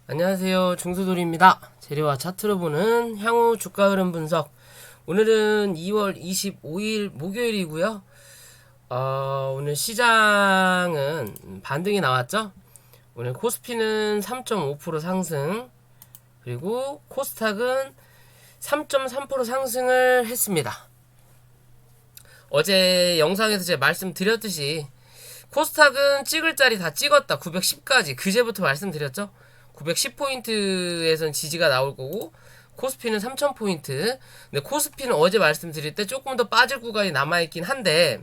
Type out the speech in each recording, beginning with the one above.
안녕하세요. 중수돌입니다. 재료와 차트로 보는 향후 주가 흐름 분석. 오늘은 2월 25일 목요일이고요. 오늘 시장은 반등이 나왔죠. 오늘 코스피는 3.5% 상승, 그리고 코스닥은 3.3% 상승을 했습니다. 어제 영상에서 제가 말씀드렸듯이 코스닥은 찍을 자리 다 찍었다. 910까지 그제부터 말씀드렸죠. 910포인트에선 지지가 나올 거고 코스피는 3000포인트. 근데 코스피는 어제 말씀드릴 때 조금 더 빠질 구간이 남아있긴 한데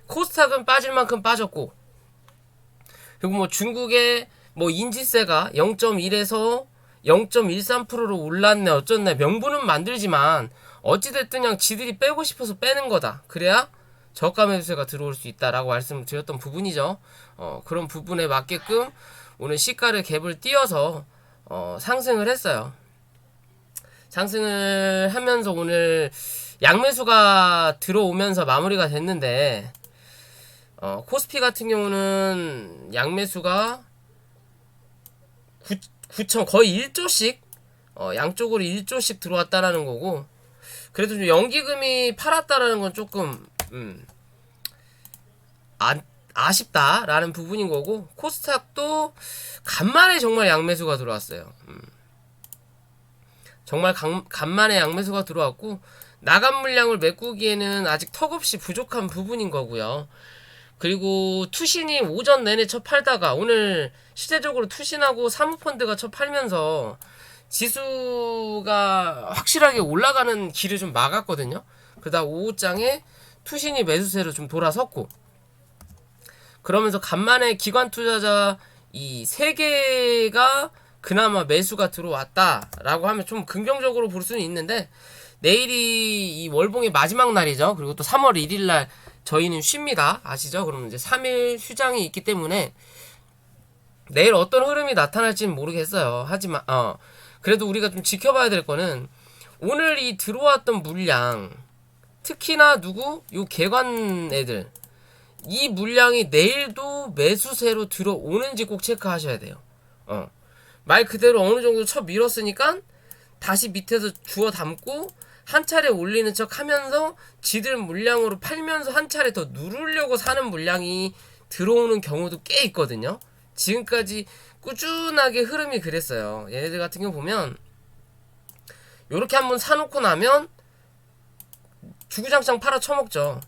코스닥은 빠질 만큼 빠졌고, 그리고 뭐 중국의 뭐 인지세가 0.1에서 0.13%로 올랐네 어쩌네 명분은 만들지만 어찌됐든 그냥 지들이 빼고 싶어서 빼는 거다. 그래야 저가 매수세가 들어올 수 있다라고 말씀을 드렸던 부분이죠. 그런 부분에 맞게끔 오늘 시가를 갭을 띄어서 상승을 했어요. 상승을 하면서 오늘 양매수가 들어오면서 마무리가 됐는데 코스피 같은 경우는 양매수가 9천 거의 1조씩 양쪽으로 1조씩 들어왔다라는 거고, 그래도 좀 연기금이 팔았다라는 건 조금 아쉽다라는 부분인 거고, 코스닥도 간만에 정말 양매수가 들어왔어요. 정말 간만에 양매수가 들어왔고 나간 물량을 메꾸기에는 아직 턱없이 부족한 부분인 거고요. 그리고 투신이 오전 내내 쳐 팔다가 오늘 실제적으로 투신하고 사모펀드가 쳐 팔면서 지수가 확실하게 올라가는 길을 좀 막았거든요. 그러다 오후장에 투신이 매수세로 좀 돌아섰고, 그러면서 간만에 기관 투자자 이 세 개가 그나마 매수가 들어왔다라고 하면 좀 긍정적으로 볼 수는 있는데, 내일이 이 월봉의 마지막 날이죠. 그리고 또 3월 1일 날 저희는 쉽니다. 아시죠? 그러면 이제 3일 휴장이 있기 때문에 내일 어떤 흐름이 나타날지는 모르겠어요. 하지만 그래도 우리가 좀 지켜봐야 될 거는 오늘 이 들어왔던 물량, 특히나 요 개관 애들, 이 물량이 내일도 매수세로 들어오는지 꼭 체크하셔야 돼요. 말 그대로 어느 정도 쳐 밀었으니까 다시 밑에서 주워 담고 한 차례 올리는 척 하면서 지들 물량으로 팔면서 한 차례 더 누르려고 사는 물량이 들어오는 경우도 꽤 있거든요. 지금까지 꾸준하게 흐름이 그랬어요. 얘네들 같은 경우 보면 요렇게 한번 사놓고 나면 주구장창 팔아 처먹죠.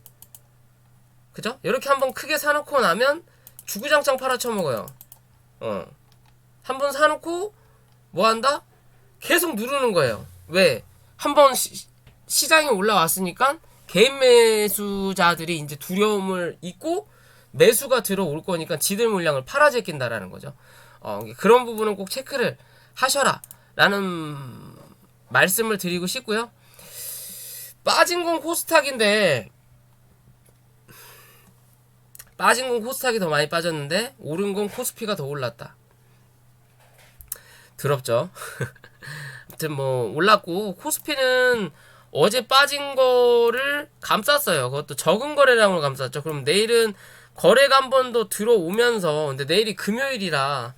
그죠? 이렇게 한번 크게 사놓고 나면 주구장창 팔아 처먹어요. 한번 사놓고 뭐 한다? 계속 누르는 거예요. 왜? 한번 시장이 올라왔으니까 개인 매수자들이 이제 두려움을 잊고 매수가 들어올 거니까 지들 물량을 팔아 제낀다라는 거죠. 그런 부분은 꼭 체크를 하셔라 라는 말씀을 드리고 싶고요. 빠진 건 코스닥인데, 빠진 건 코스닥이 더 많이 빠졌는데 오른 건 코스피가 더 올랐다. 더럽죠. 아무튼 뭐 올랐고, 코스피는 어제 빠진 거를 감쌌어요. 그것도 적은 거래량으로 감쌌죠. 그럼 내일은 거래가 한 번 더 들어오면서, 근데 내일이 금요일이라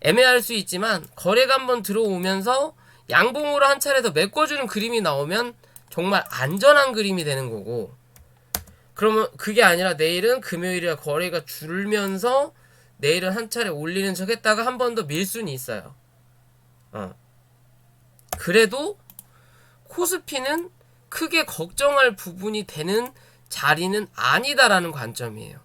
애매할 수 있지만 거래가 한 번 들어오면서 양봉으로 한 차례 더 메꿔주는 그림이 나오면 정말 안전한 그림이 되는 거고, 그러면 그게 아니라 내일은 금요일이라 거래가 줄면서 내일은 한 차례 올리는 척 했다가 한 번 더 밀 수는 있어요. 그래도 코스피는 크게 걱정할 부분이 되는 자리는 아니다라는 관점이에요.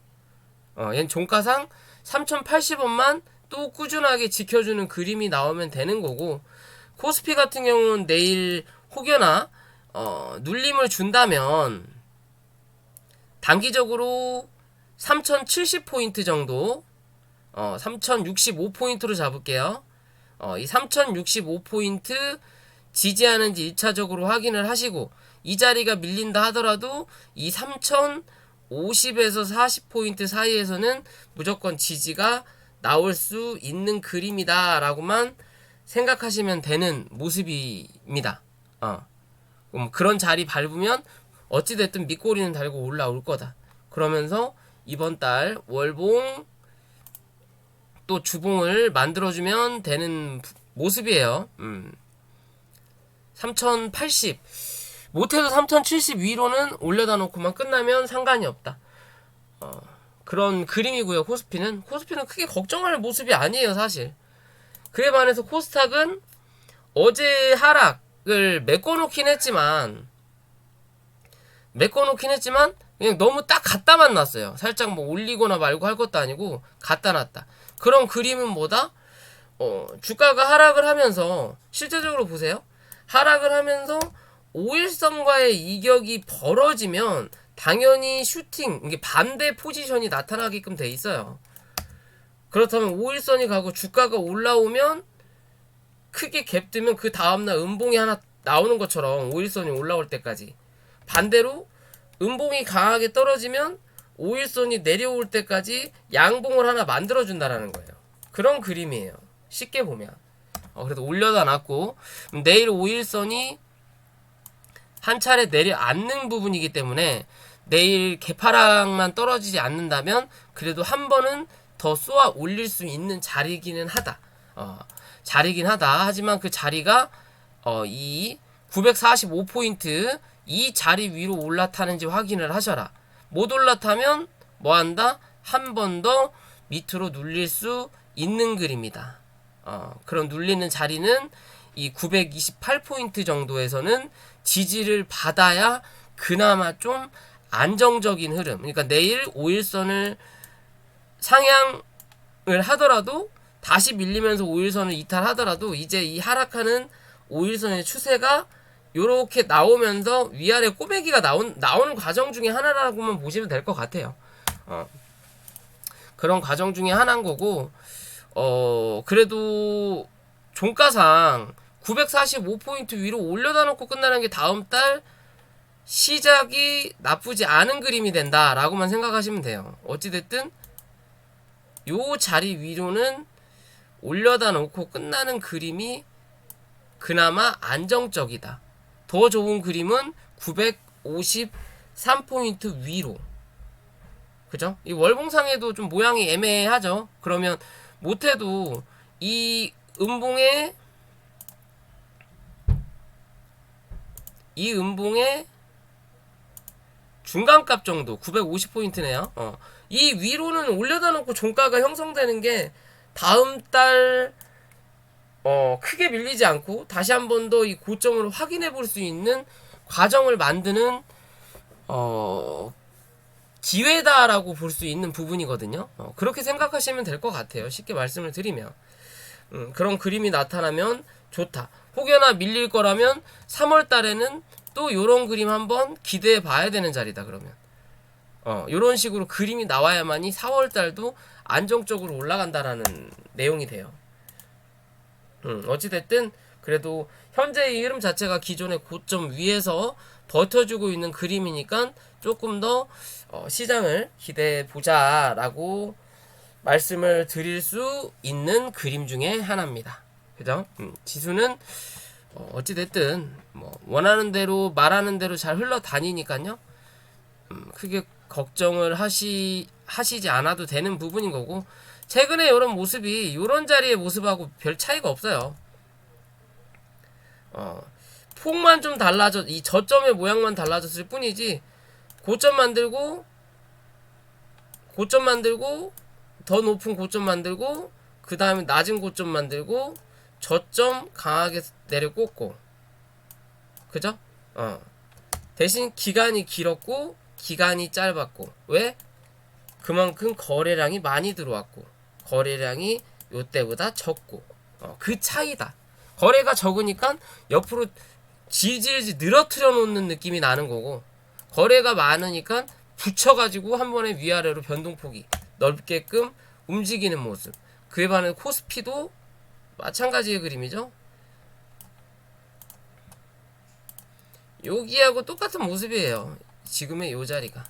얘는 종가상 3080원만 또 꾸준하게 지켜주는 그림이 나오면 되는 거고, 코스피 같은 경우는 내일 혹여나 눌림을 준다면 단기적으로 3070포인트 정도, 3065포인트로 잡을게요. 이 3065포인트 지지하는지 1차적으로 확인을 하시고, 이 자리가 밀린다 하더라도 이 3050에서 40포인트 사이에서는 무조건 지지가 나올 수 있는 그림이다 라고만 생각하시면 되는 모습입니다. 그런 자리 밟으면 어찌됐든 밑꼬리는 달고 올라올 거다. 그러면서 이번 달 월봉 또 주봉을 만들어주면 되는 모습이에요. 3080 못해도 3070 위로는 올려다 놓고만 끝나면 상관이 없다. 그런 그림이고요. 코스피는 크게 걱정할 모습이 아니에요, 사실. 그에 반해서 코스닥은 어제 하락을 메꿔놓긴 했지만 그냥 너무 딱 갖다만 놨어요. 살짝 뭐 올리거나 말고 할 것도 아니고 갖다 놨다. 그런 그림은 뭐다? 주가가 하락을 하면서 실제적으로 보세요. 하락을 하면서 5일선과의 이격이 벌어지면 당연히 슈팅, 이게 반대 포지션이 나타나게끔 돼 있어요. 그렇다면 5일선이 가고 주가가 올라오면 크게 갭 뜨면 그 다음날 음봉이 하나 나오는 것처럼 5일선이 올라올 때까지, 반대로 음봉이 강하게 떨어지면 5일선이 내려올 때까지 양봉을 하나 만들어준다라는 거예요. 그런 그림이에요. 쉽게 보면. 그래도 올려다 놨고, 내일 5일선이 한 차례 내려앉는 부분이기 때문에 내일 개파락만 떨어지지 않는다면 그래도 한 번은 더 쏘아 올릴 수 있는 자리기는 하다. 자리긴 하다. 하지만 그 자리가 이 945포인트 이 자리 위로 올라타는지 확인을 하셔라. 못 올라타면 뭐한다? 한 번 더 밑으로 눌릴 수 있는 그림이다. 그런 눌리는 자리는 이 928포인트 정도에서는 지지를 받아야 그나마 좀 안정적인 흐름. 그러니까 내일 5일선을 상향을 하더라도 다시 밀리면서 5일선을 이탈하더라도 이제 이 하락하는 5일선의 추세가 요렇게 나오면서 위아래 꼬매기가 나오는 과정 중에 하나라고만 보시면 될 것 같아요. 그런 과정 중에 하나인 거고, 그래도 종가상 945포인트 위로 올려다 놓고 끝나는 게 다음 달 시작이 나쁘지 않은 그림이 된다라고만 생각하시면 돼요. 어찌됐든 요 자리 위로는 올려다 놓고 끝나는 그림이 그나마 안정적이다. 더 좋은 그림은 953포인트 위로. 그죠? 이 월봉상에도 좀 모양이 애매하죠? 그러면 못해도 이 음봉의 중간값 정도 950포인트네요. 이 위로는 올려다 놓고 종가가 형성되는 게 다음 달 크게 밀리지 않고 다시 한 번 더 이 고점을 확인해 볼 수 있는 과정을 만드는 기회다라고 볼 수 있는 부분이거든요. 그렇게 생각하시면 될 것 같아요. 쉽게 말씀을 드리면. 그런 그림이 나타나면 좋다. 혹여나 밀릴 거라면 3월 달에는 또 요런 그림 한번 기대해 봐야 되는 자리다. 그러면 요런 식으로 그림이 나와야만이 4월 달도 안정적으로 올라간다라는 내용이 돼요. 어찌됐든 그래도 현재의 흐름 자체가 기존의 고점 위에서 버텨주고 있는 그림이니까 조금 더 시장을 기대해 보자라고 말씀을 드릴 수 있는 그림 중에 하나입니다. 그죠? 지수는 어찌됐든 뭐 원하는 대로 말하는 대로 잘 흘러다니니까요. 크게 걱정을 하시지 않아도 되는 부분인 거고, 최근에 이런 모습이 이런 자리의 모습하고 별 차이가 없어요. 폭만 좀 달라져, 이 저점의 모양만 달라졌을 뿐이지, 고점 만들고 더 높은 고점 만들고 그 다음에 낮은 고점 만들고 저점 강하게 내려 꽂고, 그죠? 대신 기간이 길었고 기간이 짧았고. 왜? 그만큼 거래량이 많이 들어왔고 거래량이 요때보다 적고. 그 차이다. 거래가 적으니까 옆으로 질질질 늘어뜨려 놓는 느낌이 나는 거고, 거래가 많으니까 붙여가지고 한 번에 위아래로 변동폭이 넓게끔 움직이는 모습. 그에 반해 코스피도 마찬가지의 그림이죠. 여기하고 똑같은 모습이에요. 지금의 요 자리가.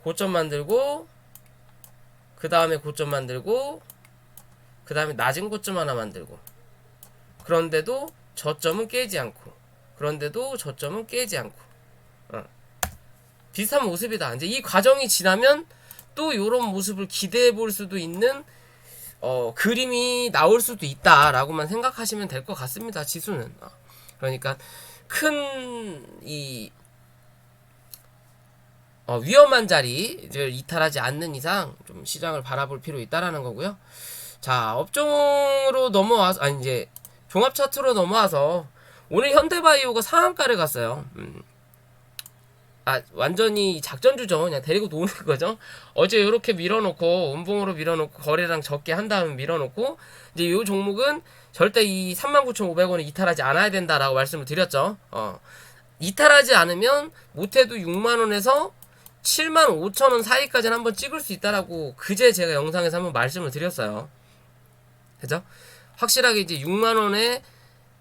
고점 만들고 그 다음에 고점 만들고 그 다음에 낮은 고점 하나 만들고, 그런데도 저점은 깨지 않고, 그런데도 저점은 깨지 않고, 비슷한 모습이다. 이제 이 과정이 지나면 또 요런 모습을 기대해 볼 수도 있는 그림이 나올 수도 있다라고만 생각하시면 될 것 같습니다. 지수는. 그러니까 큰 위험한 자리를 이탈하지 않는 이상 좀 시장을 바라볼 필요 있다라는 거고요. 자, 업종으로 넘어와서 이제 종합 차트로 넘어와서 오늘 현대바이오가 상한가를 갔어요. 완전히 작전주죠. 그냥 데리고 노는 거죠. 어제 이렇게 밀어놓고 음봉으로 밀어놓고 거래량 적게 한 다음에 밀어놓고 이제 이 종목은 절대 이 39,500원을 이탈하지 않아야 된다라고 말씀을 드렸죠. 이탈하지 않으면 못해도 6만원에서 75,000원 사이까지는 한번 찍을 수 있다라고 그제 제가 영상에서 한번 말씀을 드렸어요. 그죠? 확실하게 이제 6만원에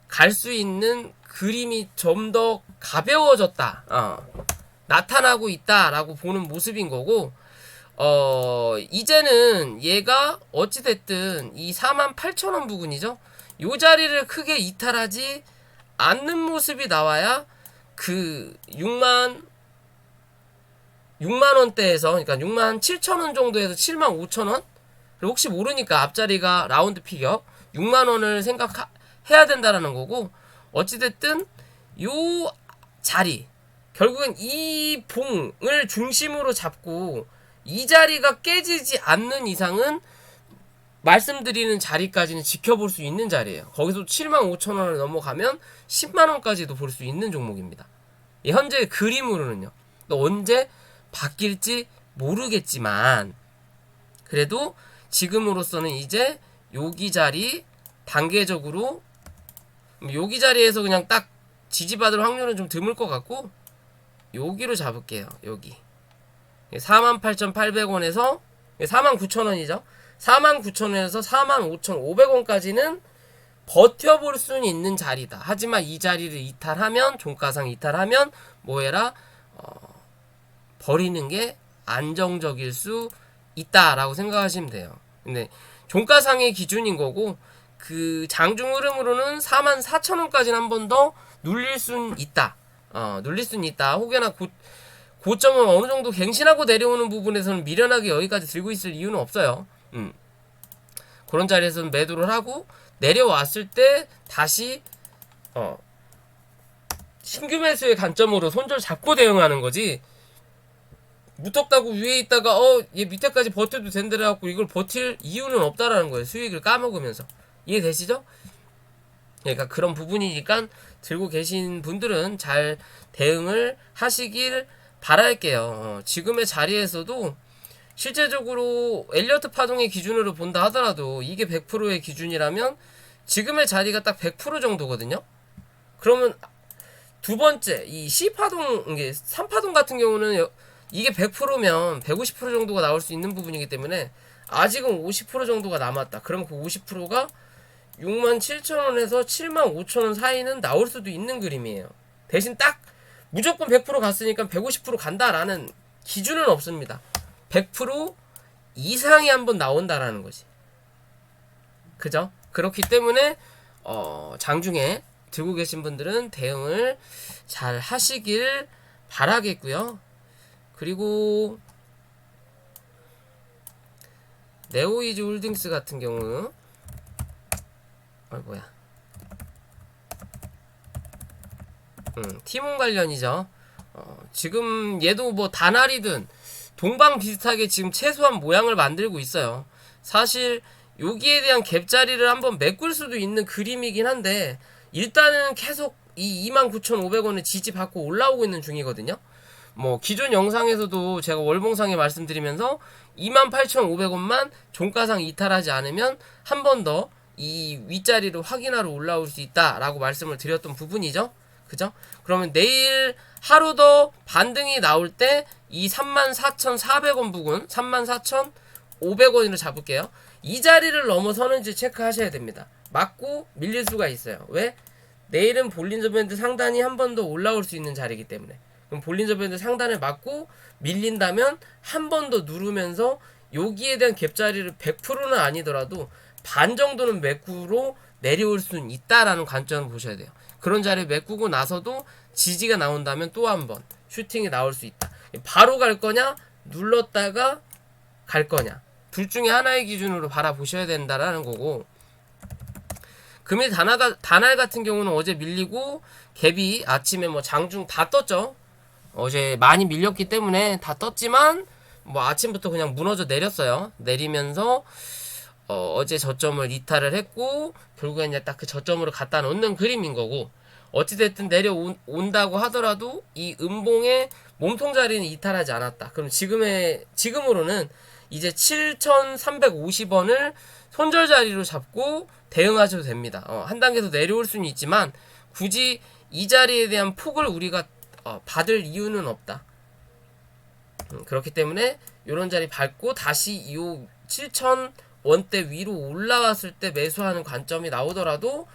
갈 수 있는 그림이 좀 더 가벼워졌다. 나타나고 있다라고 보는 모습인 거고, 이제는 얘가 어찌됐든 이 48,000원 부근이죠? 요 자리를 크게 이탈하지 않는 모습이 나와야 그 6만원대에서, 그러니까 67,000원 정도에서 75,000원? 그리고 혹시 모르니까 앞자리가 라운드 피겨 6만원을 생각해야 된다라는 거고, 어찌됐든 요 자리, 결국엔 이 봉을 중심으로 잡고 이 자리가 깨지지 않는 이상은 말씀드리는 자리까지는 지켜볼 수 있는 자리예요. 거기서 75,000원을 넘어가면 10만원까지도 볼 수 있는 종목입니다. 현재 그림으로는요. 또 언제 바뀔지 모르겠지만 그래도 지금으로서는 이제 여기 자리 단계적으로 여기 자리에서 그냥 딱 지지받을 확률은 좀 드물 것 같고 여기로 잡을게요. 여기 48,800원에서 49,000원이죠. 49,000원에서 45,500원까지는 버텨볼 수는 있는 자리다. 하지만 이 자리를 이탈하면, 종가상 이탈하면 뭐해라? 버리는 게 안정적일 수 있다라고 생각하시면 돼요. 근데 종가상의 기준인 거고, 그 장중 흐름으로는 44,000원까지는 한 번 더 눌릴 수는 있다. 눌릴 수는 있다. 혹여나 고점을 어느 정도 갱신하고 내려오는 부분에서는 미련하게 여기까지 들고 있을 이유는 없어요. 그런 자리에서는 매도를 하고 내려왔을 때 다시 신규 매수의 관점으로 손절 잡고 대응하는 거지. 무턱다고 위에 있다가 얘 밑에까지 버텨도 된다라 갖고 이걸 버틸 이유는 없다라는 거예요. 수익을 까먹으면서. 이해되시죠? 그러니까 그런 부분이니까 들고 계신 분들은 잘 대응을 하시길 바랄게요. 지금의 자리에서도 실제적으로 엘리어트 파동의 기준으로 본다 하더라도 이게 100%의 기준이라면 지금의 자리가 딱 100% 정도거든요. 그러면 두 번째 이 C파동, 이게 3파동 같은 경우는 이게 100%면 150% 정도가 나올 수 있는 부분이기 때문에 아직은 50% 정도가 남았다. 그럼 그 50%가 67,000원에서 75,000원 사이는 나올 수도 있는 그림이에요. 대신 딱 무조건 100% 갔으니까 150% 간다라는 기준은 없습니다. 100% 이상이 한번 나온다라는 거지. 그죠? 그렇기 때문에 장중에 들고 계신 분들은 대응을 잘 하시길 바라겠고요. 그리고 네오이즈 홀딩스 같은 경우 뭐야? 티몬 관련이죠. 지금 얘도 뭐 다날이든 동방 비슷하게 지금 최소한 모양을 만들고 있어요. 사실 여기에 대한 갭자리를 한번 메꿀 수도 있는 그림이긴 한데 일단은 계속 이 29,500원을 지지받고 올라오고 있는 중이거든요. 뭐 기존 영상에서도 제가 월봉상에 말씀드리면서 28,500원만 종가상 이탈하지 않으면 한 번 더 이 윗자리를 확인하러 올라올 수 있다라고 말씀을 드렸던 부분이죠. 그죠? 그러면 내일 하루 더 반등이 나올 때 이 34,400원 부근 34,500원으로 잡을게요. 이 자리를 넘어서는지 체크하셔야 됩니다. 맞고 밀릴 수가 있어요. 왜? 내일은 볼린저 밴드 상단이 한 번 더 올라올 수 있는 자리이기 때문에. 그럼 볼린저 밴드 상단에 맞고 밀린다면 한 번 더 누르면서 여기에 대한 갭자리를 100%는 아니더라도 반 정도는 메꾸로 내려올 수는 있다라는 관점을 보셔야 돼요. 그런 자리를 메꾸고 나서도 지지가 나온다면 또 한 번 슈팅이 나올 수 있다. 바로 갈 거냐 눌렀다가 갈 거냐 둘 중에 하나의 기준으로 바라보셔야 된다라는 거고, 금일 단알 같은 경우는 어제 밀리고 갭이 아침에 뭐 장중 다 떴죠. 어제 많이 밀렸기 때문에 다 떴지만 뭐 아침부터 그냥 무너져 내렸어요. 내리면서 어제 저점을 이탈을 했고 결국엔 이제 딱 그 저점으로 갖다 놓는 그림인 거고, 어찌됐든 내려온다고 하더라도 이 음봉의 몸통 자리는 이탈하지 않았다. 그럼 지금으로는 이제 7,350원을 손절 자리로 잡고 대응하셔도 됩니다. 한 단계 더 내려올 수는 있지만 굳이 이 자리에 대한 폭을 우리가 받을 이유는 없다. 그렇기 때문에 이런 자리 밟고 다시 이 7,000원대 위로 올라왔을 때 매수하는 관점이 나오더라도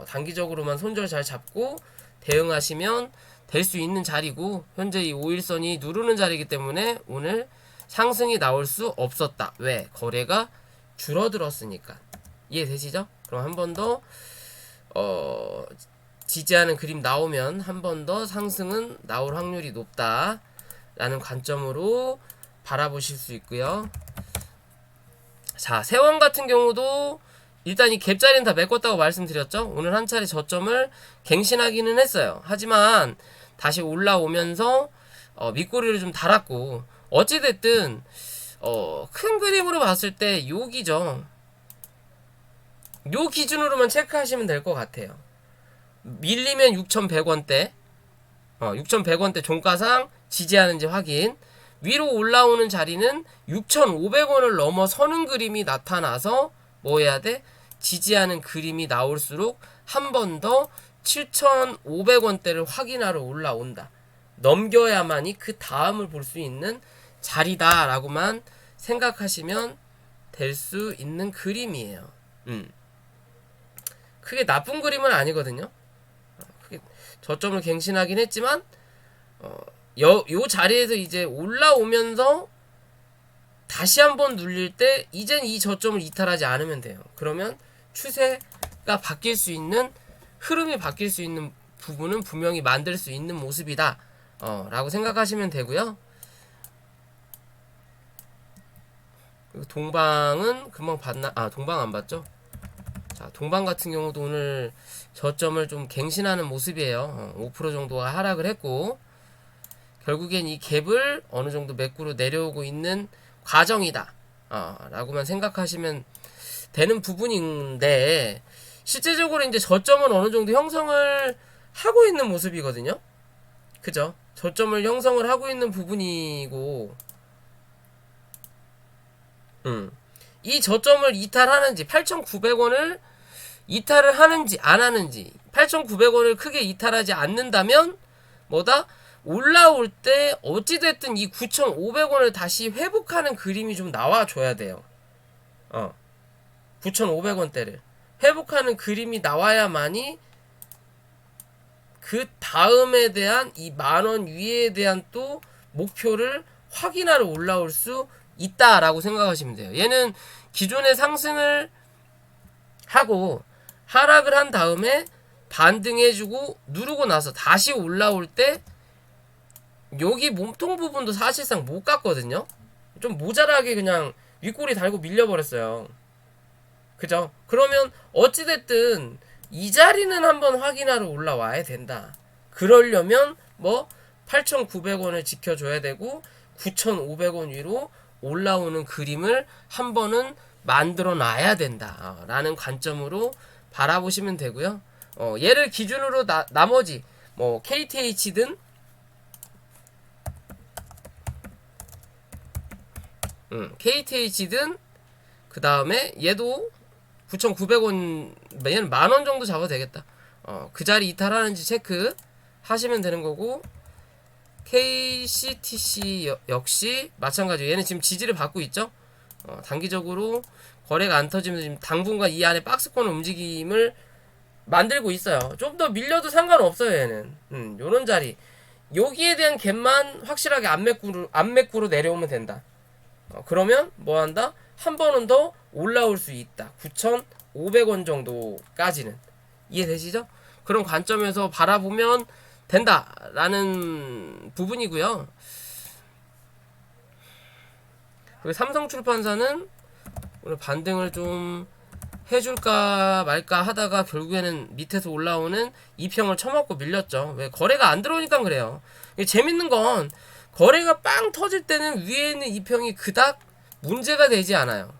단기적으로만 손절 잘 잡고 대응하시면 될 수 있는 자리고, 현재 이 5일선이 누르는 자리이기 때문에 오늘 상승이 나올 수 없었다. 왜? 거래가 줄어들었으니까. 이해되시죠? 그럼 한 번 더 지지하는 그림 나오면 한 번 더 상승은 나올 확률이 높다 라는 관점으로 바라보실 수 있고요. 자, 세원 같은 경우도 일단 이 갭자리는 다 메꿨다고 말씀드렸죠. 오늘 한 차례 저점을 갱신하기는 했어요. 하지만 다시 올라오면서 밑꼬리를 좀 달았고, 어찌됐든 큰 그림으로 봤을 때 여기죠. 요 기준으로만 체크하시면 될 것 같아요. 밀리면 6,100원대 6,100원대 종가상 지지하는지 확인, 위로 올라오는 자리는 6,500원을 넘어서는 그림이 나타나서 뭐 해야 돼? 지지하는 그림이 나올수록 한 번 더 7,500원대를 확인하러 올라온다. 넘겨야만이 그 다음을 볼 수 있는 자리다 라고만 생각하시면 될 수 있는 그림이에요. 크게 나쁜 그림은 아니거든요. 크게 저점을 갱신하긴 했지만 요 자리에서 이제 올라오면서 다시 한번 눌릴 때 이젠 이 저점을 이탈하지 않으면 돼요. 그러면 추세가 바뀔 수 있는, 흐름이 바뀔 수 있는 부분은 분명히 만들 수 있는 모습이다 라고 생각하시면 되고요. 동방은 금방 봤나? 동방 안 봤죠? 자, 동방 같은 경우도 오늘 저점을 좀 갱신하는 모습이에요. 5% 정도가 하락을 했고 결국엔 이 갭을 어느 정도 매꾸로 내려오고 있는 과정이다 라고만 생각하시면 되는 부분인데, 실제적으로 이제 저점은 어느 정도 형성을 하고 있는 모습이거든요. 그죠? 저점을 형성을 하고 있는 부분이고, 이 저점을 이탈하는지 8,900원을 이탈을 하는지 안 하는지, 8,900원을 크게 이탈하지 않는다면 뭐다? 올라올 때 어찌됐든 이 9,500원을 다시 회복하는 그림이 좀 나와줘야 돼요. 9,500원대를 회복하는 그림이 나와야만이 그 다음에 대한 이 만원 위에 대한 또 목표를 확인하러 올라올 수 있다라고 생각하시면 돼요. 얘는 기존의 상승을 하고 하락을 한 다음에 반등해주고 누르고 나서 다시 올라올 때 여기 몸통 부분도 사실상 못 갔거든요. 좀 모자라게 그냥 윗꼬리 달고 밀려버렸어요. 그죠? 그러면 어찌됐든 이 자리는 한번 확인하러 올라와야 된다. 그러려면 뭐 8,900원을 지켜줘야 되고 9,500원 위로 올라오는 그림을 한 번은 만들어 놔야 된다 라는 관점으로 바라보시면 되고요. 얘를 기준으로 나머지 뭐 KTH든 KTH든 그 다음에 얘도 9,900원, 얘는 만원 정도 잡아도 되겠다. 그 자리 이탈하는지 체크 하시면 되는 거고, KCTC 역시 마찬가지로 얘는 지금 지지를 받고 있죠. 단기적으로 거래가 안 터지면서 지금 당분간 이 안에 박스권 움직임을 만들고 있어요. 좀 더 밀려도 상관없어요. 얘는 요런 자리, 여기에 대한 갭만 확실하게 안매꾸로 내려오면 된다. 그러면 뭐한다? 한 번은 더 올라올 수 있다. 9,500원 정도까지는. 이해되시죠? 그런 관점에서 바라보면 된다라는 부분이고요. 그리고 삼성출판사는 오늘 반등을 좀 해줄까 말까 하다가 결국에는 밑에서 올라오는 2평을 쳐먹고 밀렸죠. 왜? 거래가 안 들어오니까 그래요. 재밌는 건 거래가 빵 터질 때는 위에 있는 2평이 그닥 문제가 되지 않아요.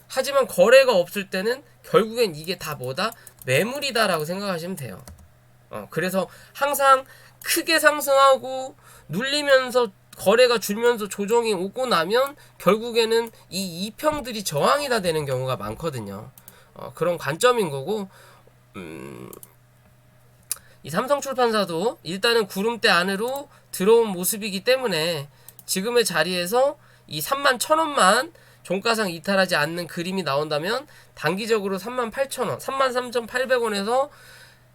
하지만 거래가 없을 때는 결국엔 이게 다 뭐다? 매물이다라고 생각하시면 돼요. 그래서 항상 크게 상승하고 눌리면서 거래가 줄면서 조정이 오고 나면 결국에는 이 2평들이 저항이 다 되는 경우가 많거든요. 그런 관점인 거고, 이 삼성출판사도 일단은 구름대 안으로 들어온 모습이기 때문에 지금의 자리에서 이 31,000원만 종가상 이탈하지 않는 그림이 나온다면 단기적으로 38,000원, 33,800원에서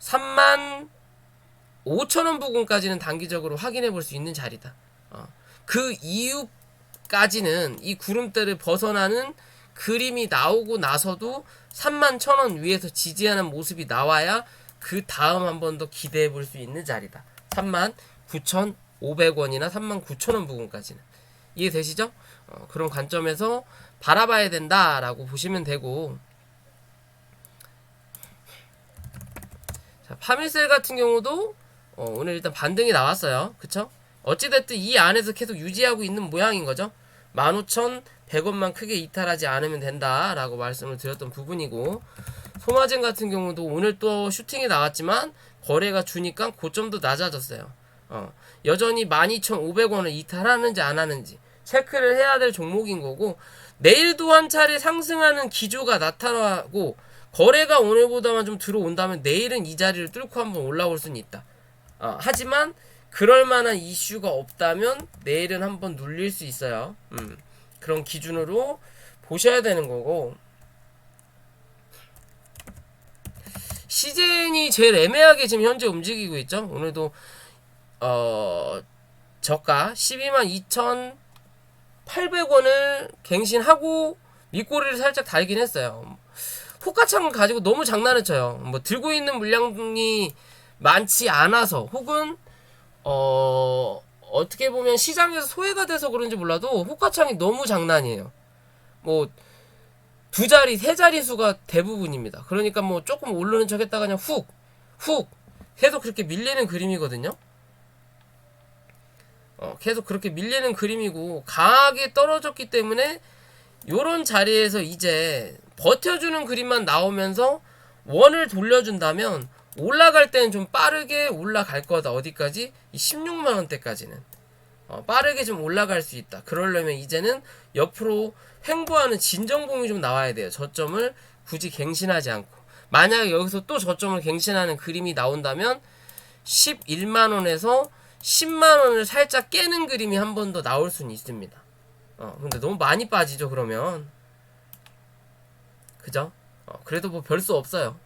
35,000원 부근까지는 단기적으로 확인해 볼 수 있는 자리다. 그 이후까지는 이 구름대를 벗어나는 그림이 나오고 나서도 31,000원 위에서 지지하는 모습이 나와야 그 다음 한 번 더 기대해 볼 수 있는 자리다. 39,500원이나 39,000원 부근까지는. 이해되시죠? 그런 관점에서 바라봐야 된다라고 보시면 되고, 자, 파밀셀 같은 경우도 오늘 일단 반등이 나왔어요. 그쵸? 어찌됐든 이 안에서 계속 유지하고 있는 모양인 거죠. 15,100원만 크게 이탈하지 않으면 된다라고 말씀을 드렸던 부분이고, 소마젠 같은 경우도 오늘 또 슈팅이 나왔지만 거래가 주니까 고점도 낮아졌어요. 여전히 12,500원을 이탈하는지 안 하는지 체크를 해야 될 종목인 거고, 내일도 한 차례 상승하는 기조가 나타나고 거래가 오늘보다만 좀 들어온다면 내일은 이 자리를 뚫고 한번 올라올 수는 있다. 하지만 그럴 만한 이슈가 없다면 내일은 한번 눌릴 수 있어요. 그런 기준으로 보셔야 되는 거고, 시젠이 제일 애매하게 지금 현재 움직이고 있죠. 오늘도 저가 122,800원을 갱신하고 밑꼬리를 살짝 달긴 했어요. 호가창을 가지고 너무 장난을 쳐요. 뭐 들고 있는 물량이 많지 않아서, 혹은 어떻게 보면 시장에서 소외가 돼서 그런지 몰라도 호가창이 너무 장난이에요. 뭐 두 자리, 세 자리 수가 대부분입니다. 그러니까 뭐 조금 오르는 척 했다가 그냥 훅 계속 그렇게 밀리는 그림이거든요. 계속 그렇게 밀리는 그림이고, 강하게 떨어졌기 때문에 요런 자리에서 이제 버텨주는 그림만 나오면서 원을 돌려준다면 올라갈 때는 좀 빠르게 올라갈 거다. 어디까지? 이 16만원대까지는 빠르게 좀 올라갈 수 있다. 그러려면 이제는 옆으로 횡보하는 진정봉이 좀 나와야 돼요. 저점을 굳이 갱신하지 않고. 만약에 여기서 또 저점을 갱신하는 그림이 나온다면 11만원에서 10만원을 살짝 깨는 그림이 한 번 더 나올 수는 있습니다. 근데 너무 많이 빠지죠, 그러면. 그죠? 그래도 뭐 별 수 없어요.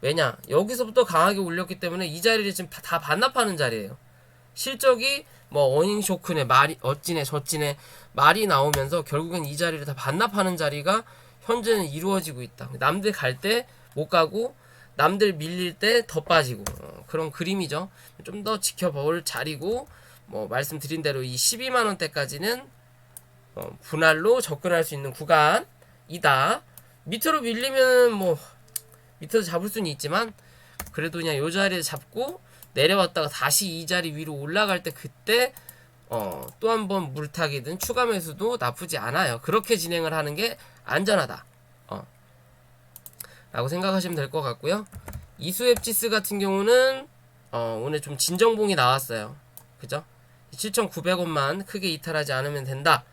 왜냐? 여기서부터 강하게 올렸기 때문에 이 자리를 지금 다 반납하는 자리예요. 실적이 뭐 어닝 쇼크네, 말이 어찌네 저찌네 말이 나오면서 결국엔 이 자리를 다 반납하는 자리가 현재는 이루어지고 있다. 남들 갈 때 못 가고 남들 밀릴 때 더 빠지고, 그런 그림이죠. 좀 더 지켜볼 자리고, 뭐 말씀드린 대로 이 12만원대까지는 분할로 접근할 수 있는 구간이다. 밑으로 밀리면 뭐 밑에서 잡을 수는 있지만 그래도 그냥 요 자리에 잡고 내려왔다가 다시 이 자리 위로 올라갈 때 그때 또 한 번 물타기든 추가 매수도 나쁘지 않아요. 그렇게 진행을 하는 게 안전하다 라고 생각하시면 될 것 같고요. 이수앱지스 같은 경우는 오늘 좀 진정봉이 나왔어요. 그죠? 7,900원만 크게 이탈하지 않으면 된다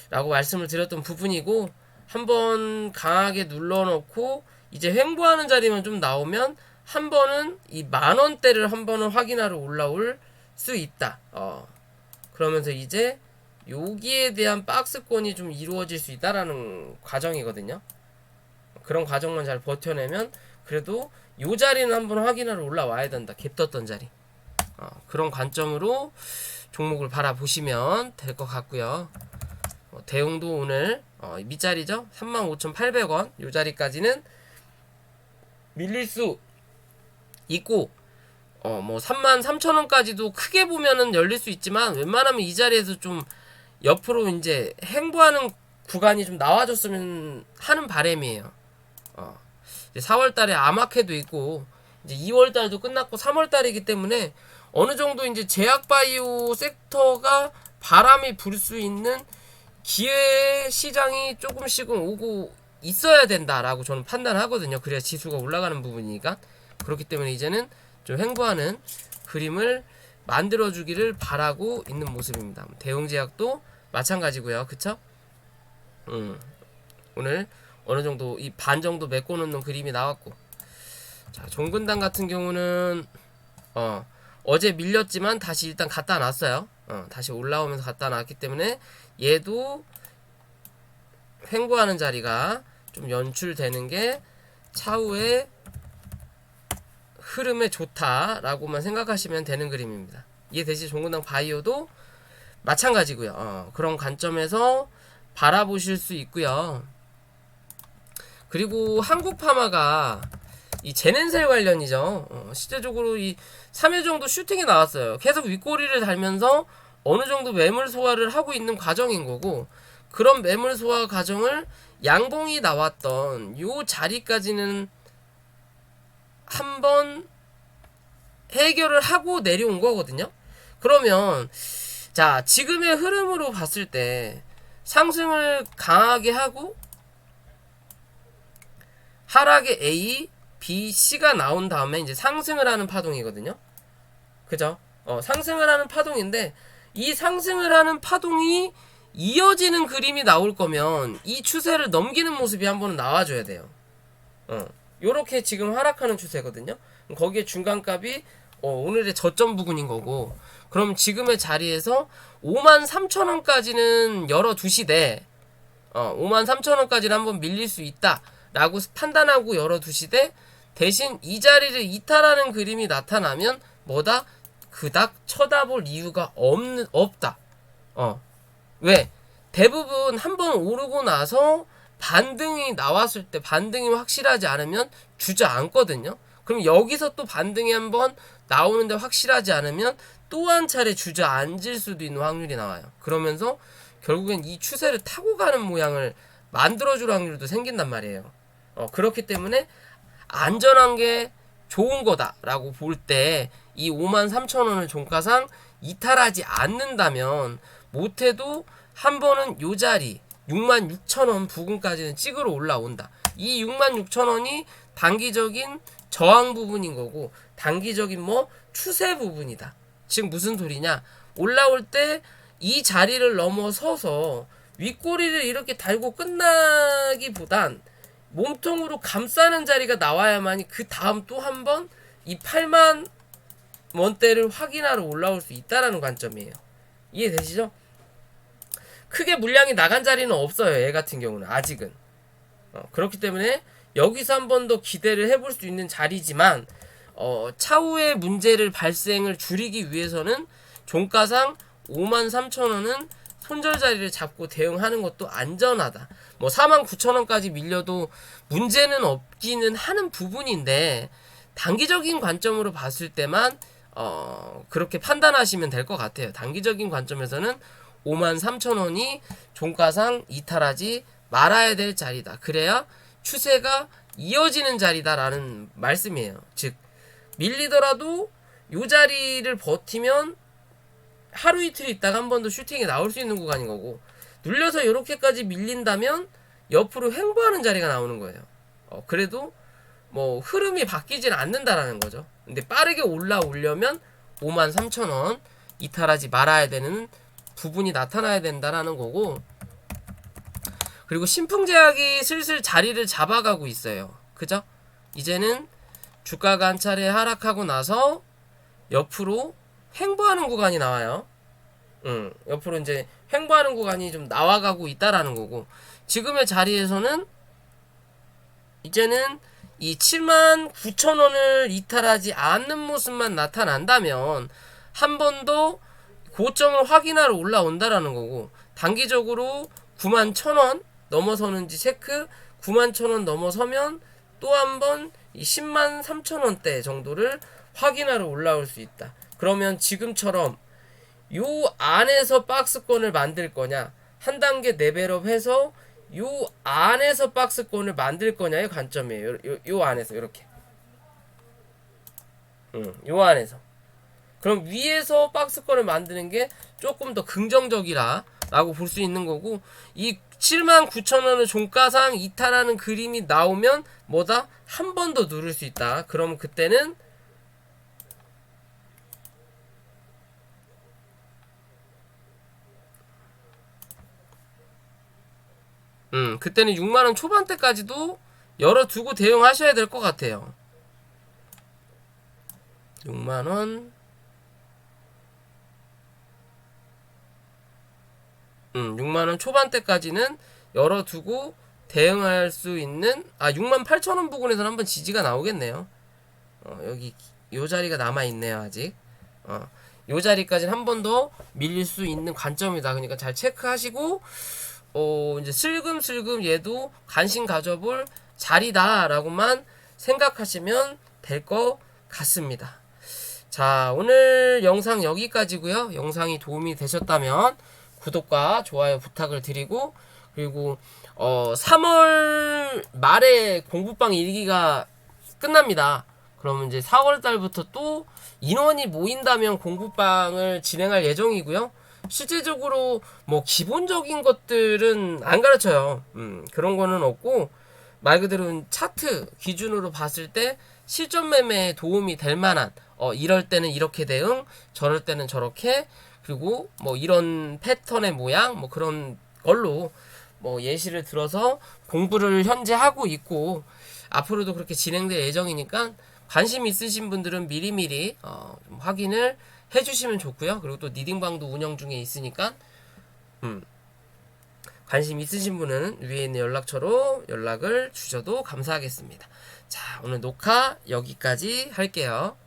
라고 말씀을 드렸던 부분이고, 한번 강하게 눌러놓고 이제 횡보하는 자리만 좀 나오면 한 번은 이 만원대를 한 번은 확인하러 올라올 수 있다. 그러면서 이제 여기에 대한 박스권이 좀 이루어질 수 있다라는 과정이거든요. 그런 과정만 잘 버텨내면 그래도 요 자리는 한번 확인하러 올라와야 된다. 갭 떴던 자리. 그런 관점으로 종목을 바라보시면 될 것 같고요. 대웅도 오늘 밑자리죠. 35,800원 요 자리까지는 밀릴 수 있고, 뭐 33,000원까지도 크게 보면은 열릴 수 있지만 웬만하면 이 자리에서 좀 옆으로 이제 횡보하는 구간이 좀 나와줬으면 하는 바람이에요. 이제 4월달에 아마케도 있고 이제 2월달도 끝났고 3월달이기 때문에 어느 정도 이제 제약바이오 섹터가 바람이 불 수 있는 기회 시장이 조금씩은 오고 있어야 된다라고 저는 판단하거든요. 그래야 지수가 올라가는 부분이니까. 그렇기 때문에 이제는 좀 횡보하는 그림을 만들어주기를 바라고 있는 모습입니다. 대웅제약도 마찬가지고요. 그쵸? 오늘 어느 정도 이 반 정도 메꿔놓는 그림이 나왔고, 자 종근당 같은 경우는 어제 밀렸지만 다시 일단 갖다 놨어요. 다시 올라오면서 갖다 놨기 때문에 얘도 횡보하는 자리가 좀 연출되는 게 차후에 흐름에 좋다라고만 생각하시면 되는 그림입니다. 이해되시? 종근당 바이오도 마찬가지고요. 그런 관점에서 바라보실 수 있고요. 그리고 한국파마가 이 제넨셀 관련이죠. 실제적으로 이 3일 정도 슈팅이 나왔어요. 계속 윗꼬리를 달면서 어느 정도 매물 소화를 하고 있는 과정인 거고, 그런 매물 소화 과정을 양봉이 나왔던 요 자리까지는 한번 해결을 하고 내려온 거거든요. 그러면 자 지금의 흐름으로 봤을 때 상승을 강하게 하고 하락의 A, B, C가 나온 다음에 이제 상승을 하는 파동이거든요. 그죠? 상승을 하는 파동인데 이 상승을 하는 파동이 이어지는 그림이 나올 거면 이 추세를 넘기는 모습이 한번 나와줘야 돼요. 요렇게 지금 하락하는 추세거든요. 거기에 중간값이 오늘의 저점 부근인 거고, 그럼 지금의 자리에서 53,000원까지는 열어두시되 53,000원까지는 한번 밀릴 수 있다 라고 판단하고 열어두시되, 대신 이 자리를 이탈하는 그림이 나타나면 뭐다? 그닥 쳐다볼 이유가 없다. 왜? 대부분 한번 오르고 나서 반등이 나왔을 때 반등이 확실하지 않으면 주저앉거든요. 그럼 여기서 또 반등이 한번 나오는데 확실하지 않으면 또 한 차례 주저앉을 수도 있는 확률이 나와요. 그러면서 결국엔 이 추세를 타고 가는 모양을 만들어줄 확률도 생긴단 말이에요. 그렇기 때문에 안전한 게 좋은 거다라고 볼 때 이 53,000원을 종가상 이탈하지 않는다면 못해도 한 번은 요 자리 66,000원 부근까지는 찍으러 올라온다. 이 66,000원이 단기적인 저항 부분인 거고, 단기적인 추세 부분이다. 지금 무슨 소리냐? 올라올 때 이 자리를 넘어서서 윗꼬리를 이렇게 달고 끝나기보단 몸통으로 감싸는 자리가 나와야만이 그 다음 또 한 번 이 8만 원대를 확인하러 올라올 수 있다라는 관점이에요. 이해되시죠? 크게 물량이 나간 자리는 없어요. 얘 같은 경우는 아직은. 그렇기 때문에 여기서 한 번 더 기대를 해볼 수 있는 자리지만 차후의 문제를 발생을 줄이기 위해서는 종가상 53,000원은 손절 자리를 잡고 대응하는 것도 안전하다. 49,000원까지 밀려도 문제는 없기는 하는 부분인데, 단기적인 관점으로 봤을 때만 그렇게 판단하시면 될 것 같아요. 단기적인 관점에서는 53,000원이 종가상 이탈하지 말아야 될 자리다. 그래야 추세가 이어지는 자리다라는 말씀이에요. 즉 밀리더라도 이 자리를 버티면 하루 이틀 있다가 한 번 더 슈팅이 나올 수 있는 구간인 거고, 눌려서 이렇게까지 밀린다면 옆으로 횡보하는 자리가 나오는 거예요. 그래도 흐름이 바뀌진 않는다라는 거죠. 근데 빠르게 올라오려면 53,000원 이탈하지 말아야 되는 부분이 나타나야 된다라는 거고, 그리고 신풍제약이 슬슬 자리를 잡아가고 있어요. 그죠? 이제는 주가가 한 차례 하락하고 나서 옆으로 횡보하는 구간이 나와요. 옆으로 이제 횡보하는 구간이 좀 나와가고 있다라는 거고, 지금의 자리에서는 이제는 이 79,000원을 이탈하지 않는 모습만 나타난다면 한 번 더 고점을 확인하러 올라온다라는 거고, 단기적으로 91,000원 넘어서는지 체크, 91,000원 넘어서면 또 한 번 이 103,000원대 정도를 확인하러 올라올 수 있다. 그러면 지금처럼 요 안에서 박스권을 만들 거냐, 한 단계 레벨업 해서 요 안에서 박스권을 만들 거냐의 관점이에요. 요 안에서 이렇게. 요 안에서. 그럼 위에서 박스권을 만드는 게 조금 더 긍정적이라 라고 볼 수 있는 거고, 이 79,000원을 종가상 이탈하는 그림이 나오면 뭐다? 한 번 더 누를 수 있다. 그러면 그때는 그때는 6만원 초반대까지도 열어두고 대응하셔야 될 것 같아요. 6만원 6만원 초반대까지는 열어두고 대응할 수 있는, 68,000원 부근에서는 한번 지지가 나오겠네요. 여기 요 자리가 남아있네요 아직. 요 자리까지는 한 번 더 밀릴 수 있는 관점이다. 그러니까 잘 체크하시고, 이제 슬금슬금 얘도 관심 가져볼 자리다라고만 생각하시면 될 것 같습니다. 자, 오늘 영상 여기까지고요. 영상이 도움이 되셨다면 구독과 좋아요 부탁을 드리고, 그리고 3월 말에 공부방 일기가 끝납니다. 그러면 이제 4월 달부터 또 인원이 모인다면 공부방을 진행할 예정이고요. 실제적으로 뭐 기본적인 것들은 안 가르쳐요. 그런 거는 없고, 말 그대로 차트 기준으로 봤을 때 실전 매매에 도움이 될 만한, 이럴 때는 이렇게 대응, 저럴 때는 저렇게, 그리고 뭐 이런 패턴의 모양, 뭐 그런 걸로 뭐 예시를 들어서 공부를 현재 하고 있고, 앞으로도 그렇게 진행될 예정이니까 관심 있으신 분들은 미리미리 좀 확인을 해주시면 좋고요. 그리고 또 니딩방도 운영 중에 있으니까 관심 있으신 분은 위에 있는 연락처로 연락을 주셔도 감사하겠습니다. 자, 오늘 녹화 여기까지 할게요.